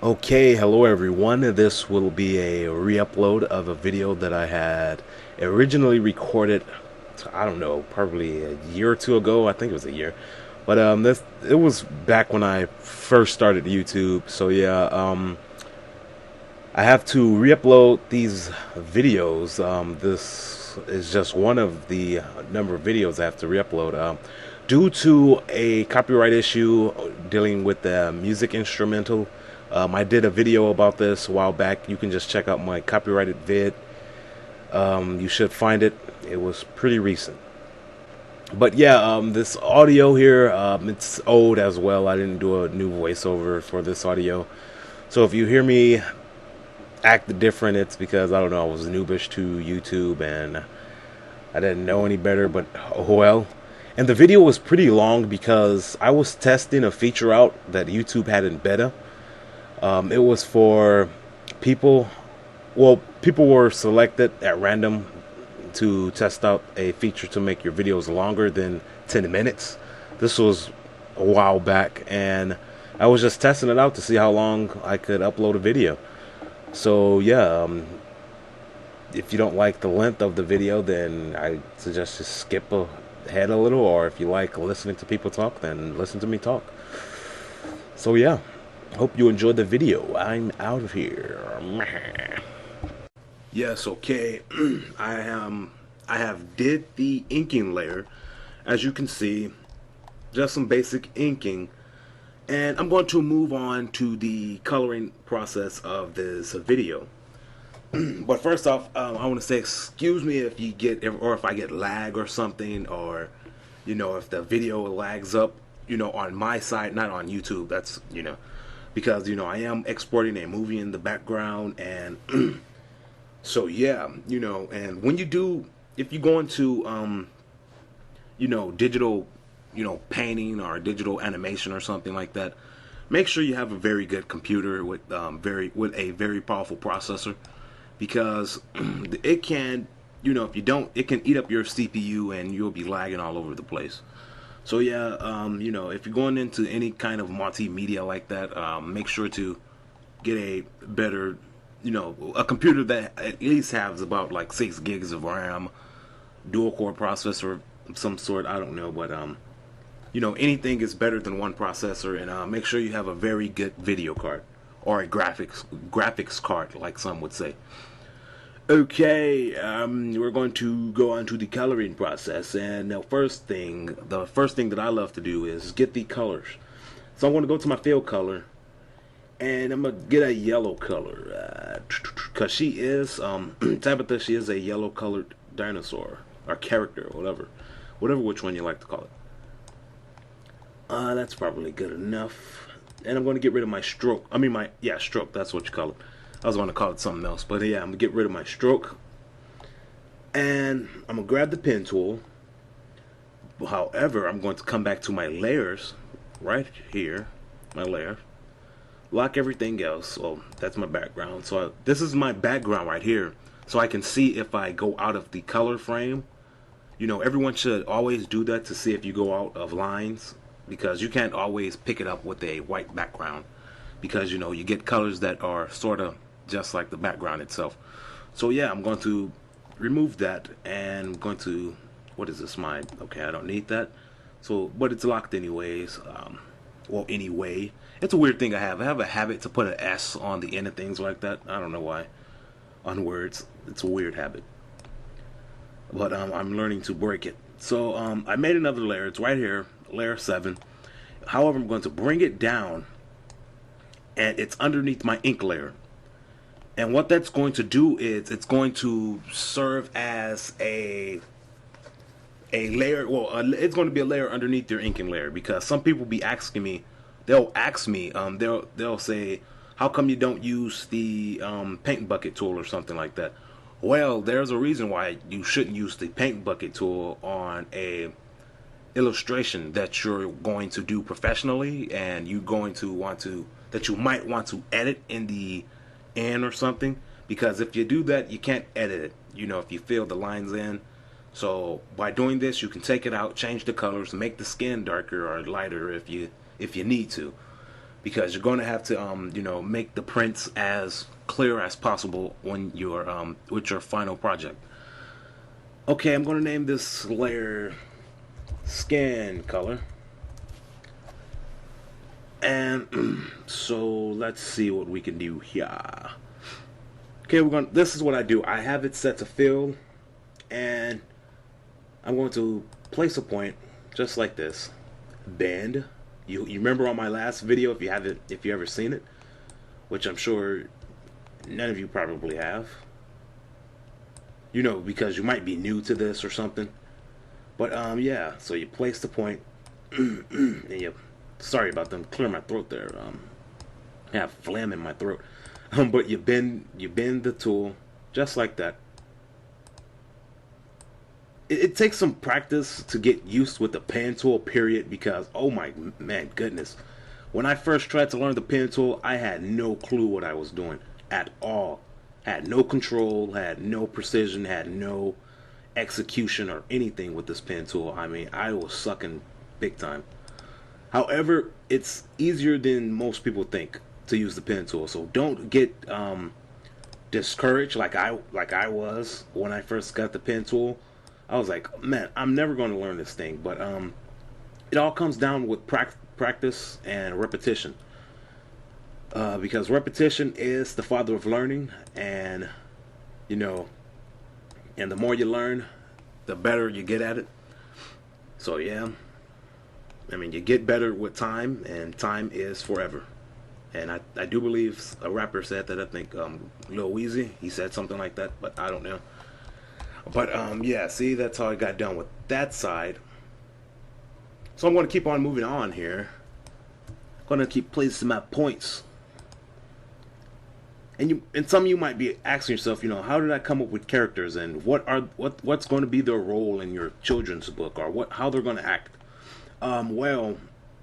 Okay, hello everyone. This will be a re-upload of a video that I had originally recorded, I don't know, probably a year or two ago. I think it was a year. But this it was back when I first started YouTube. So yeah, I have to re-upload these videos. This is just one of the number of videos I have to re-upload. Due to a copyright issue dealing with the music instrumental, I did a video about this a while back. You can just check out my copyrighted vid. You should find it. It was pretty recent. But yeah, this audio here, it's old as well. I didn't do a new voiceover for this audio. So if you hear me act different, it's because I don't know, I was noobish to YouTube and I didn't know any better, but oh well. And the video was pretty long because I was testing a feature out that YouTube had in beta. It was for people, well, people were selected at random to test out a feature to make your videos longer than 10 minutes. This was a while back, and I was just testing it out to see how long I could upload a video. So yeah, if you don't like the length of the video, then I suggest just skip ahead a little, or if you like listening to people talk, then listen to me talk. So yeah, hope you enjoyed the video. I'm out of here. Yes, okay. I have did the inking layer. As you can see, just some basic inking. And I'm going to move on to the coloring process of this video. But first off, I want to say excuse me if you get, or if I get lag or something, or if the video lags up, on my side, not on YouTube. That's because I am exporting a movie in the background, and so yeah, and when you do, if you go into digital, painting or digital animation or something like that, make sure you have a very good computer with a very powerful processor, because it can, if you don't, it can eat up your CPU and you'll be lagging all over the place. So yeah, if you're going into any kind of multimedia like that, make sure to get a better, a computer that at least has about like 6 gigs of RAM, dual core processor of some sort. I don't know, but anything is better than one processor, and make sure you have a very good video card or a graphics card, like some would say. Okay, we're going to go on to the coloring process, and the first thing that I love to do is get the colors. So I'm going to go to my field color, and I'm gonna get a yellow color, cause she is Tabitha. She is a yellow colored dinosaur or character, or whatever which one you like to call it. That's probably good enough. And I'm going to get rid of my stroke. I mean, stroke. That's what you call it. I was going to call it something else, but yeah, I'm gonna get rid of my stroke, and I'm gonna grab the pen tool. However, I'm going to come back to my layers, right here, my layer. Lock everything else. Well, that's my background. So this is my background right here. So I can see if I go out of the color frame. Everyone should always do that to see if you go out of lines, because you can't always pick it up with a white background, because you get colors that are sort of just like the background itself. So yeah, I'm going to remove that, and I'm going to, what is this, mine? Okay, I don't need that. So, but it's locked anyways. Well, anyway, it's a weird thing I have. I have a habit to put an S on the end of things like that. I don't know why. On words, it's a weird habit, but I'm learning to break it. So I made another layer. It's right here, layer 7. However, I'm going to bring it down, and it's underneath my ink layer. And what that's going to do is it's going to serve as a layer. Well, it's going to be a layer underneath your inking layer, because some people be asking me. They'll ask me. They'll say, "How come you don't use the paint bucket tool or something like that?" Well, there's a reason why you shouldn't use the paint bucket tool on a illustration that you're going to do professionally, and you might want to edit in the end or something, because if you do that, you can't edit it, if you fill the lines in. So by doing this, you can take it out, change the colors, make the skin darker or lighter if you need to. because you're going to have to make the prints as clear as possible when you're with your final project. Okay, I'm going to name this layer skin color. And so let's see what we can do here. Okay, this is what I do. I have it set to fill, and I'm going to place a point just like this. Bend. You remember on my last video, if you ever seen it, which I'm sure none of you probably have. Because you might be new to this or something. But yeah, so you place the point and you, sorry about them, clear my throat there. I have phlegm in my throat. But you bend the tool just like that. It takes some practice to get used with the pen tool, period, because oh my man goodness, when I first tried to learn the pen tool, I had no clue what I was doing at all. Had no control, had no precision, had no execution or anything with this pen tool. I mean, I was sucking big time. However, it's easier than most people think to use the pen tool, so don't get discouraged like I was when I first got the pen tool. I was like, man, I'm never going to learn this thing. But it all comes down with practice and repetition, because repetition is the father of learning, and and the more you learn, the better you get at it. So yeah, I mean, you get better with time, and time is forever. And I do believe a rapper said that. I think Lil Weezy, he said something like that, but I don't know. But yeah, see, that's how I got done with that side. So I'm going to keep on moving on here. I'm going to keep placing my points. And some of you might be asking yourself, how did I come up with characters, and what's going to be their role in your children's book, or how they're going to act? Well,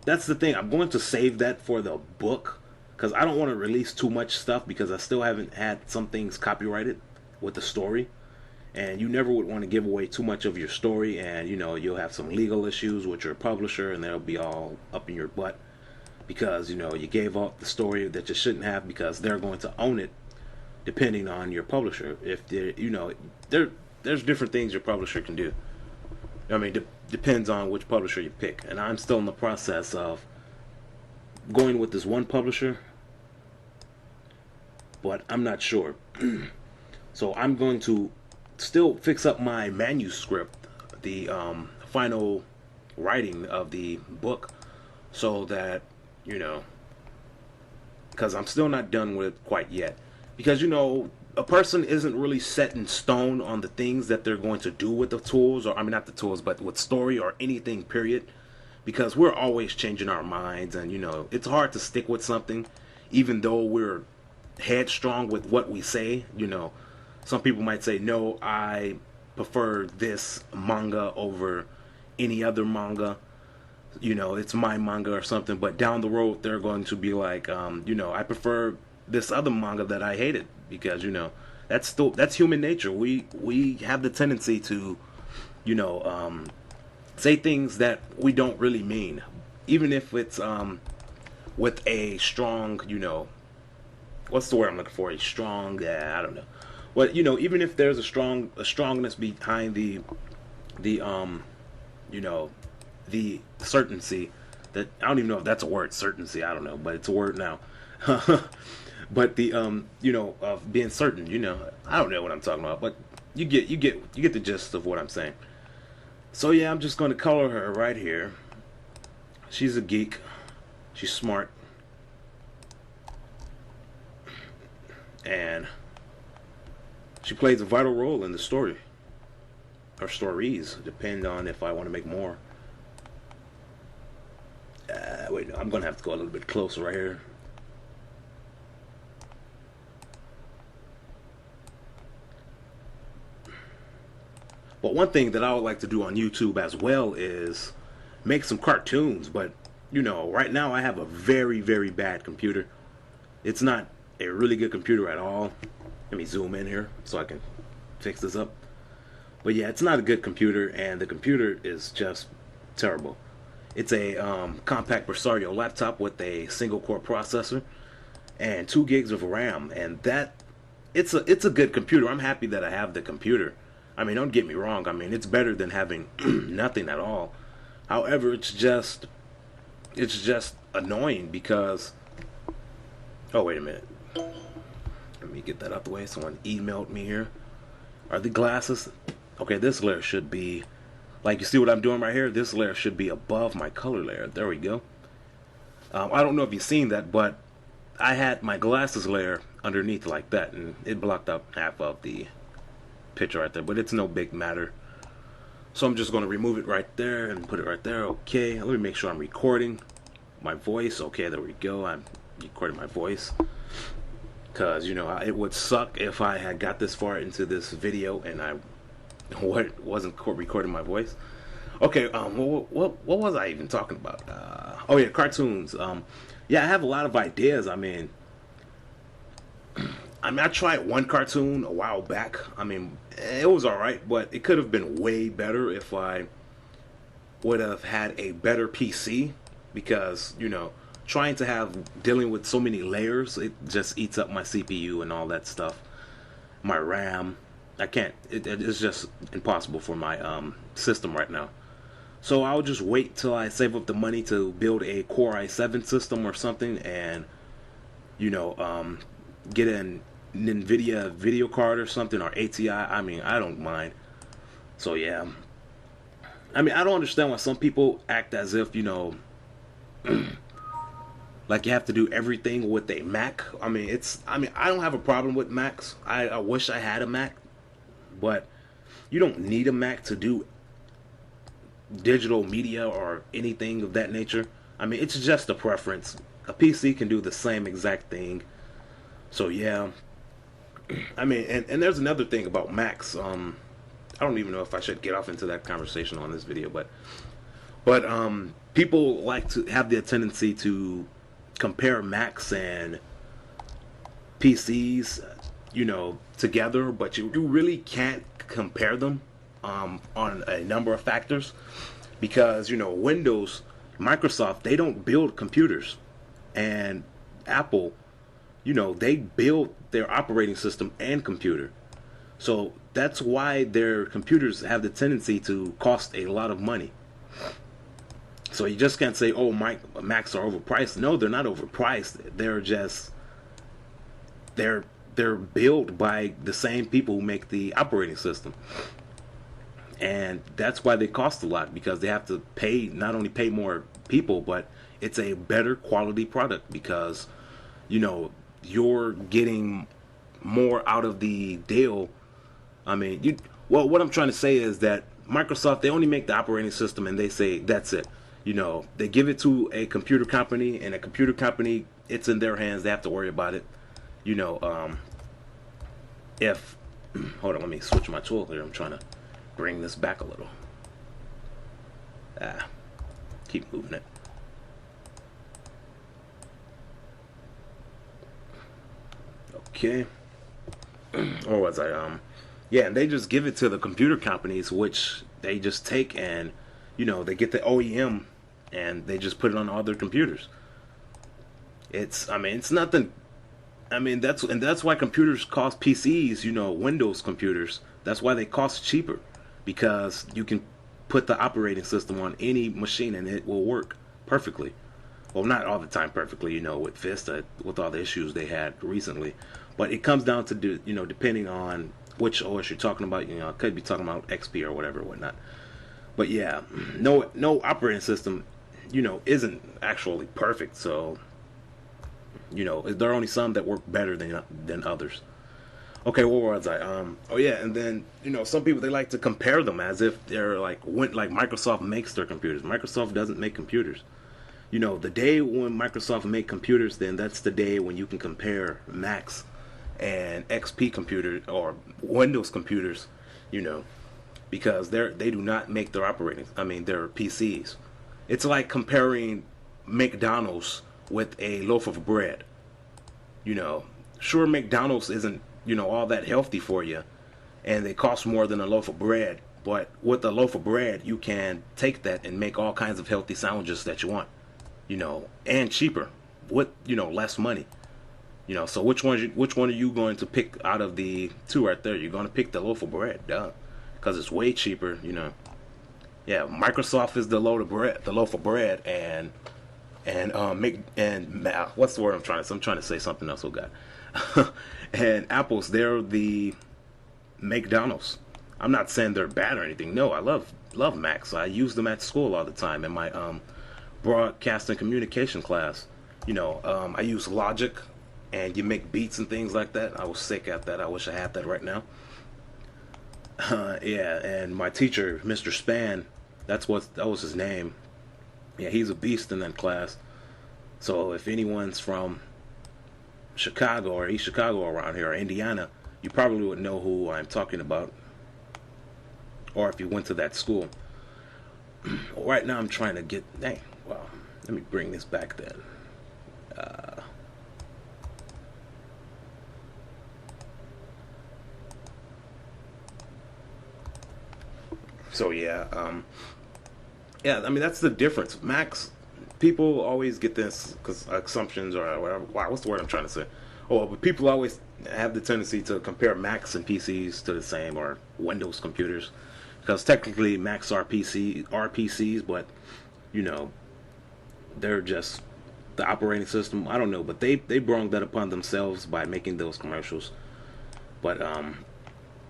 that's the thing. I'm going to save that for the book, because I don't want to release too much stuff, because I still haven't had some things copyrighted with the story. And you never would want to give away too much of your story, and you'll have some legal issues with your publisher, and they'll be all up in your butt because you gave out the story that you shouldn't have, because they're going to own it depending on your publisher. If there's different things your publisher can do. I mean, depends on which publisher you pick. And I'm still in the process of going with this one publisher, but I'm not sure. So I'm going to still fix up my manuscript, the final writing of the book, so that because I'm still not done with it quite yet. Because a person isn't really set in stone on the things that they're going to do with the tools, or I mean not the tools, but with story or anything, period. Because we're always changing our minds, and it's hard to stick with something, even though we're headstrong with what we say. Some people might say, no, I prefer this manga over any other manga. It's my manga or something. But down the road, they're going to be like, I prefer this other manga that I hated, because that's human nature. We have the tendency to say things that we don't really mean, even if it's with a strong what's the word I'm looking for? A strong, I don't know. Well, even if there's a strongness behind the certainty, that I don't even know if that's a word, certainty, I don't know, but it's a word now. But the of being certain, I don't know what I'm talking about, but you get the gist of what I'm saying. So yeah, I'm just going to color her right here. She's a geek. She's smart. And she plays a vital role in the story. Or stories, depend on if I want to make more. Wait, no, I'm going to have to go a little bit closer right here. But one thing that I would like to do on YouTube as well is make some cartoons. But, right now I have a very, very bad computer. It's not a really good computer at all. Let me zoom in here so I can fix this up. But yeah, it's not a good computer, and the computer is just terrible. It's a compact Presario laptop with a single core processor and 2 gigs of RAM, and that it's a good computer. I'm happy that I have the computer. I mean, don't get me wrong. I mean, it's better than having nothing at all. However, it's just annoying because, oh, wait a minute. Let me get that out the way. Someone emailed me here. Are the glasses? Okay, this layer should be, like, you see what I'm doing right here? This layer should be above my color layer. There we go. I don't know if you've seen that, but I had my glasses layer underneath like that, and it blocked up half of the picture right there, but it's no big matter. So I'm just going to remove it right there and put it right there. Okay, let me make sure I'm recording my voice. Okay, there we go. I'm recording my voice, because you know it would suck if I had got this far into this video and I wasn't recording my voice. Okay, what was I even talking about? Oh yeah, cartoons. Yeah, I have a lot of ideas. I mean, I tried one cartoon a while back. I mean, it was alright, but it could have been way better if I would have had a better PC, because, you know, dealing with so many layers, it just eats up my CPU and all that stuff. My RAM, I can't, it's just impossible for my system right now. So I'll just wait till I save up the money to build a Core i7 system or something, and, you know, get an NVIDIA video card or something, or ATI. I mean, I don't mind. So yeah, I mean, I don't understand why some people act as if, you know, like you have to do everything with a Mac. I mean, I don't have a problem with Macs. I wish I had a Mac, but you don't need a Mac to do digital media or anything of that nature. I mean, it's just a preference. A PC can do the same exact thing. So yeah, I mean, and there's another thing about Macs. I don't even know if I should get off into that conversation on this video, but people like to have the tendency to compare Macs and PCs, you know, together, but you really can't compare them on a number of factors, because, you know, Windows, Microsoft, they don't build computers, and Apple, you know, they build their operating system and computer. So that's why their computers have the tendency to cost a lot of money. So you just can't say, oh, Macs are overpriced. No, they're not overpriced. They're just, they're built by the same people who make the operating system. And that's why they cost a lot, because they have to not only pay more people, but it's a better quality product, because, you know, you're getting more out of the deal. I mean, well, what I'm trying to say is that Microsoft, they only make the operating system and they say that's it. You know, they give it to a computer company, and a computer company, it's in their hands. They have to worry about it. You know, if hold on, let me switch my tool here. I'm trying to bring this back a little. Keep moving it. Okay. Or was I yeah, and they just give it to the computer companies, which they just take, and, you know, they get the OEM and they just put it on all their computers. I mean, it's nothing. I mean, that's why computers cost, PCs, you know, Windows computers, that's why they cost cheaper, because you can put the operating system on any machine and it will work perfectly. Well, not all the time perfectly, you know, with Vista, with all the issues they had recently. But it comes down to, you know, depending on which OS you're talking about. You know, I could be talking about XP or whatever, whatnot. But yeah, no operating system, you know, isn't actually perfect. So, you know, there are only some that work better than others. Okay, what was I? Oh yeah, and then, you know, some people, they like to compare them as if they're like Microsoft makes their computers. Microsoft doesn't make computers. You know, the day when Microsoft make computers, then that's the day when you can compare Macs and XP computers or Windows computers, you know, because they do not make their their PCs. It's like comparing McDonald's with a loaf of bread. You know, sure, McDonald's isn't, you know, all that healthy for you, and they cost more than a loaf of bread, But with a loaf of bread, you can take that and make all kinds of healthy sandwiches that you want, and cheaper with, less money. So which one are you going to pick out of the two right there? You're going to pick the loaf of bread, duh, because it's way cheaper. Yeah, Microsoft is the loaf of bread, what's the word I'm trying to? I'm trying to say something else. Oh God, and Apple's they're the McDonald's. I'm not saying they're bad or anything. No, I love Macs. I use them at school all the time in my broadcast and communication class. I use Logic, and you make beats and things like that. I was sick at that. I wish I had that right now. Yeah, and my teacher, Mr. Span, that was his name. Yeah, he's a beast in that class. So if anyone's from Chicago or East Chicago around here or Indiana, you probably would know who I'm talking about. Or if you went to that school. Right now I'm trying to get... Dang, well, let me bring this back then. So yeah, yeah, I mean that's the difference. Macs, people always get this because assumptions or whatever. Wow, what's the word I'm trying to say? Oh, but people always have the tendency to compare Macs and PCs to the same, or Windows computers, because technically Macs are PCs, but they're just the operating system. I don't know, but they brought that upon themselves by making those commercials. But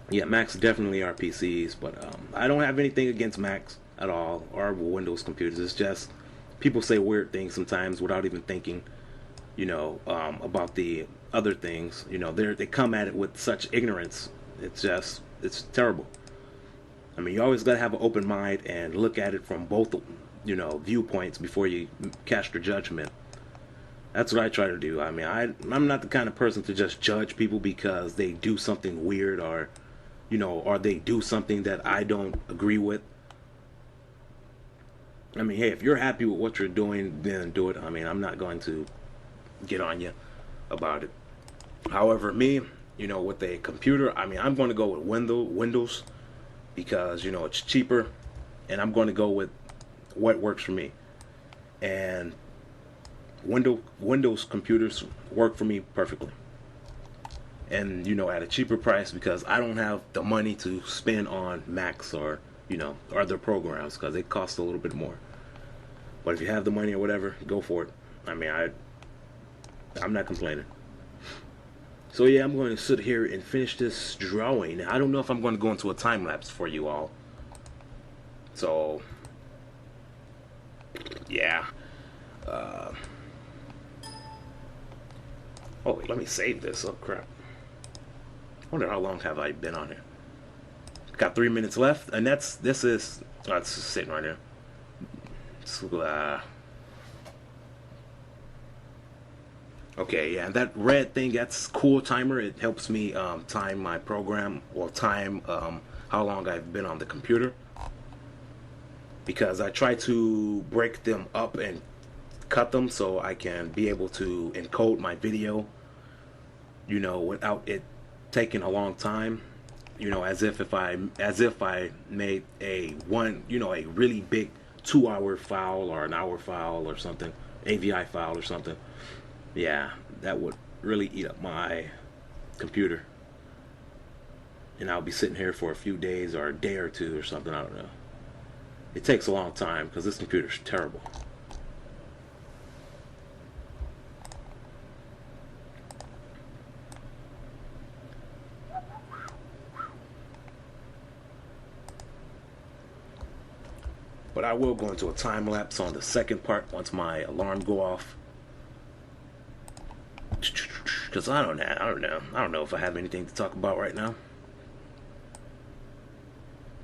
yeah, Macs definitely are PCs, but I don't have anything against Macs at all or Windows computers. It's just people say weird things sometimes without even thinking, about the other things. They come at it with such ignorance. It's terrible. I mean, you always gotta have an open mind and look at it from both, viewpoints before you cast your judgment. That's what I try to do. I mean, I'm not the kind of person to just judge people because they do something weird or they do something that I don't agree with. I mean, hey, if you're happy with what you're doing, then do it. I mean, I'm not going to get on you about it. However, me, with a computer, I mean, I'm going to go with Windows because, it's cheaper, and I'm going to go with what works for me. And Windows computers work for me perfectly. And at a cheaper price because I don't have the money to spend on Macs or other programs because they cost a little bit more. But if you have the money or whatever, go for it. I mean, I'm not complaining. So yeah, I'm going to sit here and finish this drawing. I don't know if I'm going to go into a time lapse for you all. So yeah. Oh wait, let me save this. Oh crap. I wonder how long have I been on here. Got 3 minutes left, and this is it's sitting right here. So, okay, yeah, that red thing, that's cool timer. It helps me time my program or time how long I've been on the computer, because I try to break them up and cut them so I can be able to encode my video, without it taking a long time, as if I made a really big 2-hour file or an hour file or something, AVI file or something. Yeah, that would really eat up my computer, and I'll be sitting here for a few days or a day or two or something. I don't know. It takes a long time because this computer's terrible. But I will go into a time lapse on the second part once my alarm go off. Because I don't know if I have anything to talk about right now.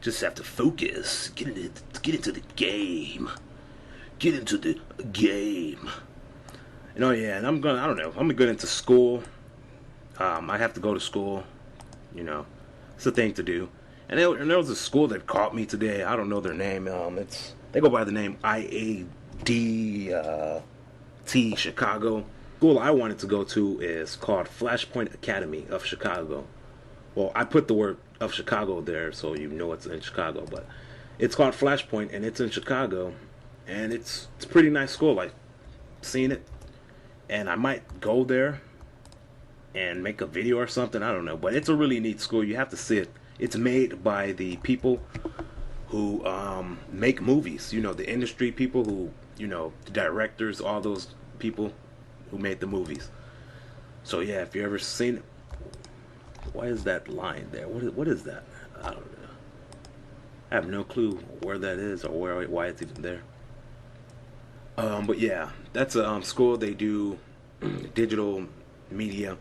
Just have to focus. Get into the game. Get into the game. Yeah, and I'm gonna get into school. I have to go to school. It's a thing to do. And there was a school that caught me today. I don't know their name. They go by the name IADT Chicago. School I wanted to go to is called Flashpoint Academy of Chicago. Well, I put the word of Chicago there, so you know it's in Chicago. But it's called Flashpoint, and it's in Chicago, and it's a pretty nice school. I've seen it, and I might go there and make a video or something. I don't know, but it's a really neat school. You have to see it. It's made by the people who make movies. You know, the industry people who, you know, the directors, all those people who made the movies. So yeah, if you ever seen it, why is that line there? What is that? I don't know. I have no clue where that is or why it's even there. But yeah, that's a school. They do digital media,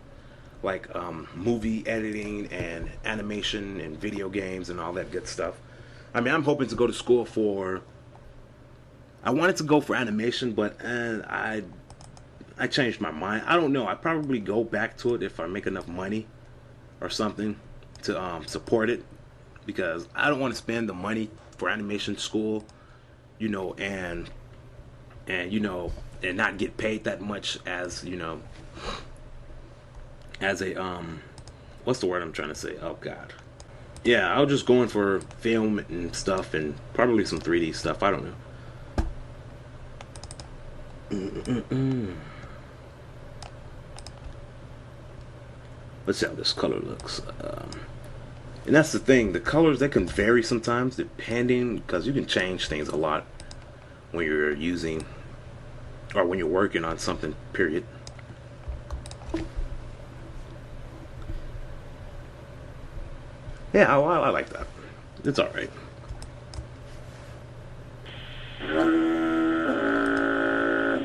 like movie editing and animation and video games and all that good stuff. I mean, I'm hoping to go to school for. I wanted to go for animation, but I changed my mind. I don't know. I probably go back to it if I make enough money or something to support it, because I don't want to spend the money for animation school, you know, and you know, and not get paid that much as, you know, as a what's the word I'm trying to say? Oh God. Yeah, I was just going for film and stuff and probably some 3D stuff. I don't know. Mm-mm-mm. Let's see how this color looks. And that's the thing. The colors, they can vary sometimes depending, because you can change things a lot when you're using or when you're working on something. Period. Yeah, I like that. It's all right.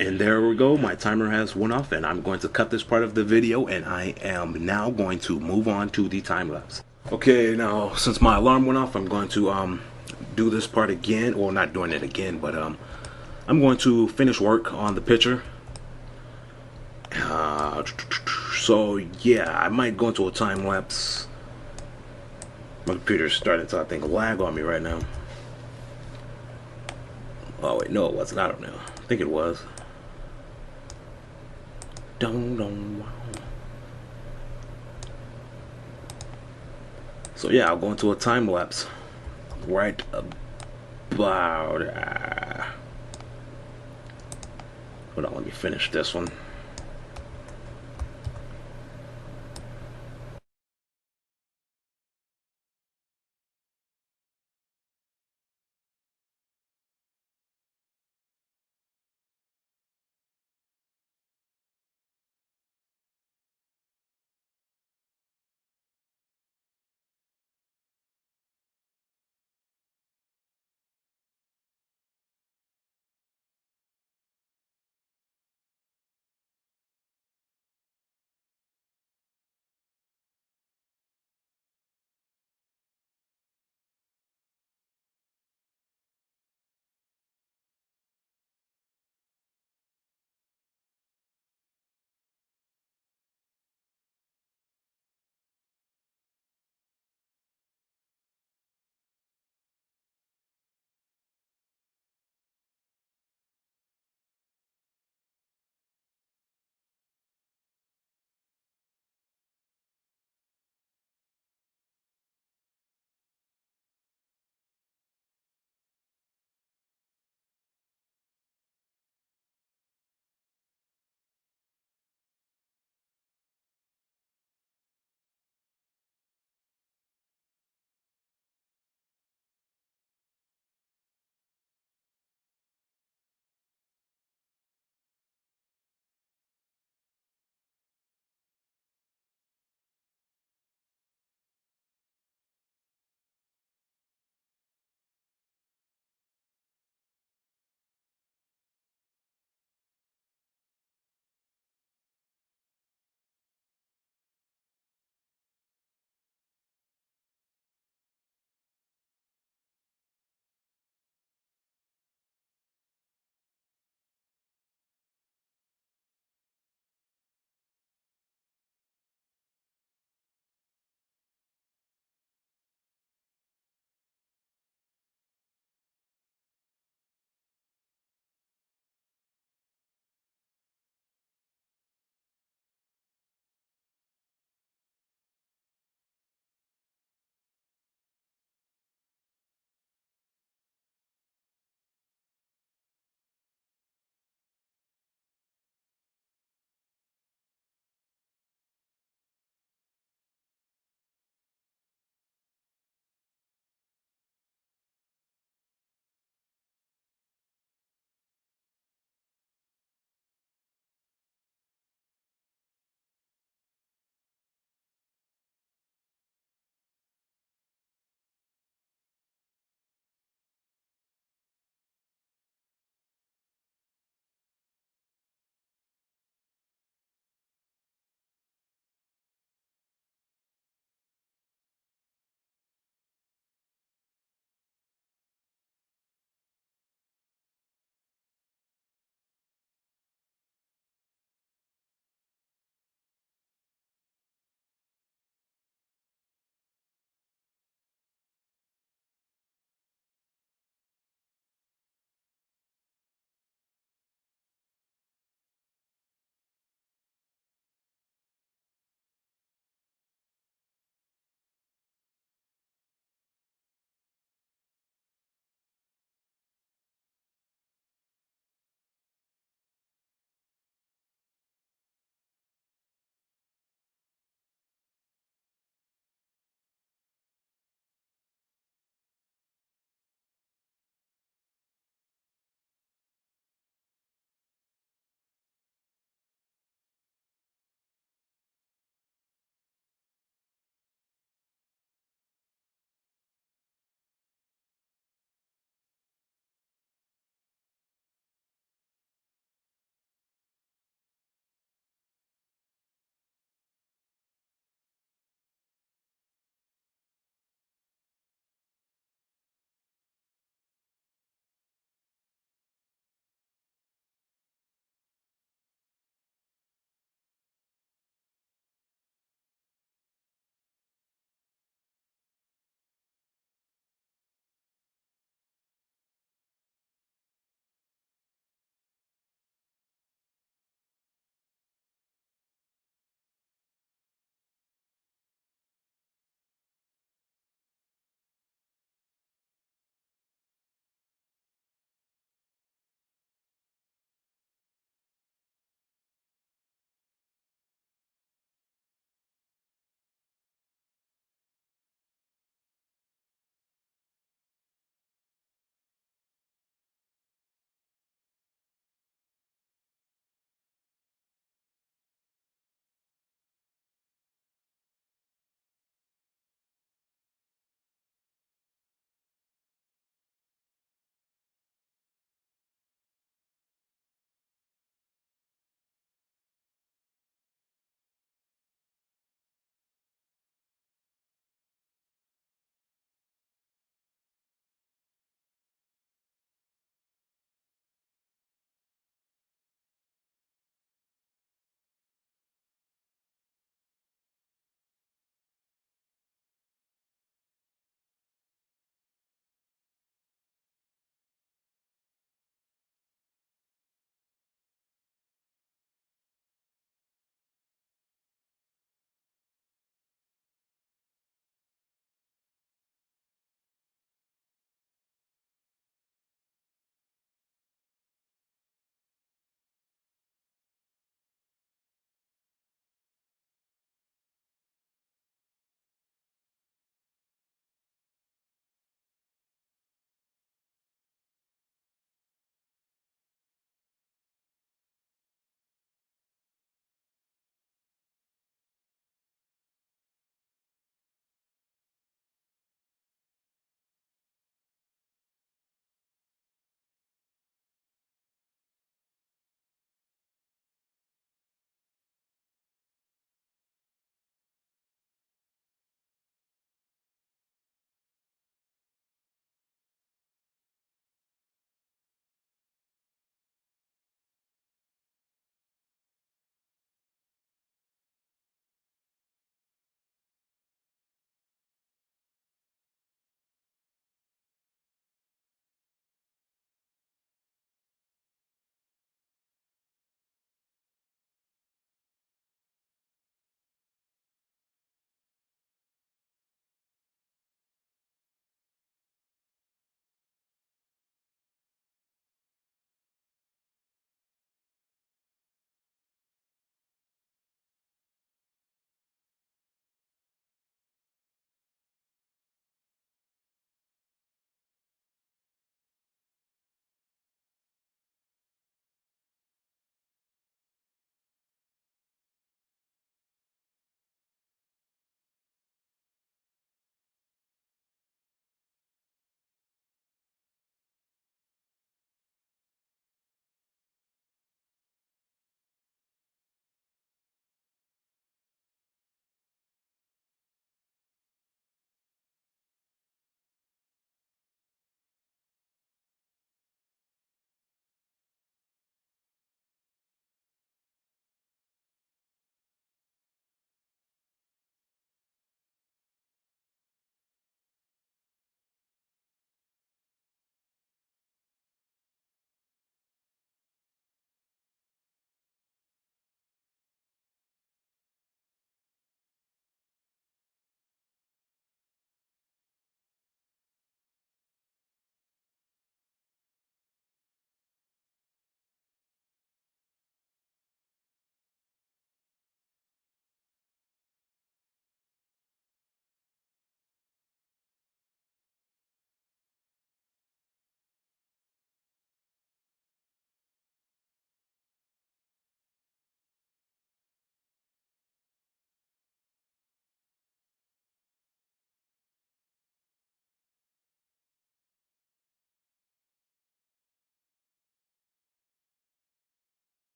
And there we go. My timer has went off, and I'm going to cut this part of the video, and I am now going to move on to the time lapse. Okay, now since my alarm went off, I'm going to do this part again. Well, not doing it again, but I'm going to finish work on the picture. So yeah, I might go into a time lapse. My computer's starting to, I think, lag on me right now. Oh wait, no, it wasn't. I don't know. I think it was. Dun. So yeah, I'll go into a time lapse right about. Hold on, let me finish this one.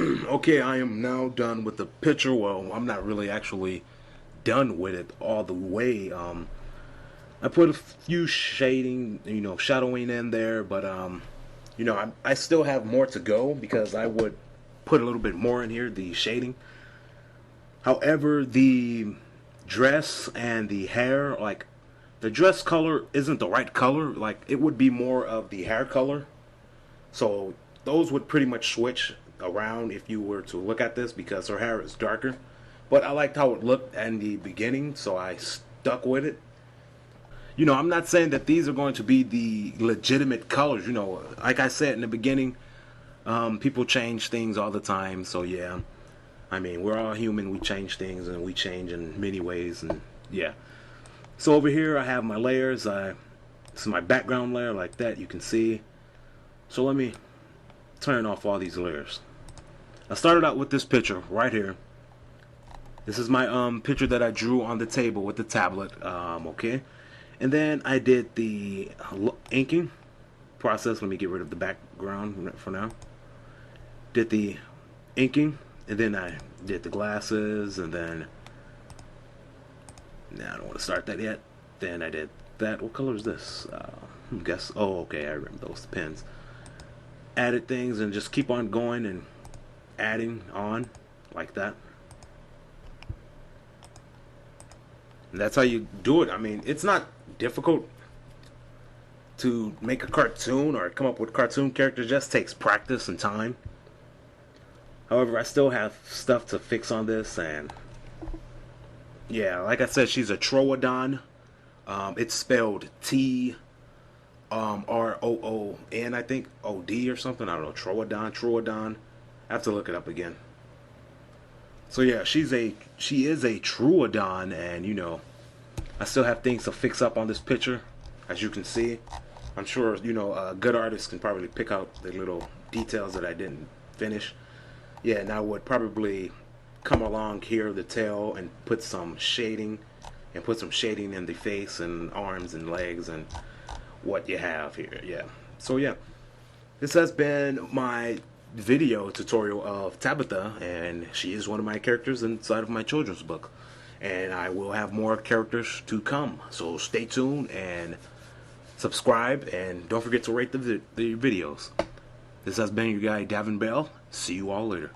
Okay, I am now done with the picture. Well, I'm not really actually done with it all the way. I put a few shading, shadowing in there, but I still have more to go because I would put a little bit more in here, the shading. However, the dress and the hair, like the dress color isn't the right color. Like it would be more of the hair color. So those would pretty much switch around if you were to look at this because her hair is darker. But I liked how it looked in the beginning, so I stuck with it. I'm not saying that these are going to be the legitimate colors. Like I said in the beginning, people change things all the time. So yeah, I mean, we're all human. We change things and we change in many ways. And yeah. So over here I have my layers. This is my background layer like that. You can see. So let me turn off all these layers. I started out with this picture right here. This is my picture that I drew on the table with the tablet. Okay. And then I did the inking process. Let me get rid of the background for now. Did the inking, and then I did the glasses, and then I don't want to start that yet. Then I did that. What color is this? Guess. Oh, okay. I remember those pens. Added things and just keep on going and adding on like that. And that's how you do it. I mean, it's not difficult to make a cartoon or come up with cartoon characters. It just takes practice and time. However, I still have stuff to fix on this, and yeah, like I said, she's a Troodon. It's spelled T Roon, I think, OD or something. I don't know. Troodon. I have to look it up again. So yeah, she is a Troodon, and I still have things to fix up on this picture, as you can see. I'm sure a good artist can probably pick out the little details that I didn't finish. Yeah, and I would probably come along here, the tail, and put some shading, in the face and arms and legs and what you have here. Yeah. So yeah, this has been my video tutorial of Tabitha, and she is one of my characters inside of my children's book, and I will have more characters to come, so stay tuned and subscribe, and don't forget to rate the videos. This has been your guy Davin Bell. See you all later.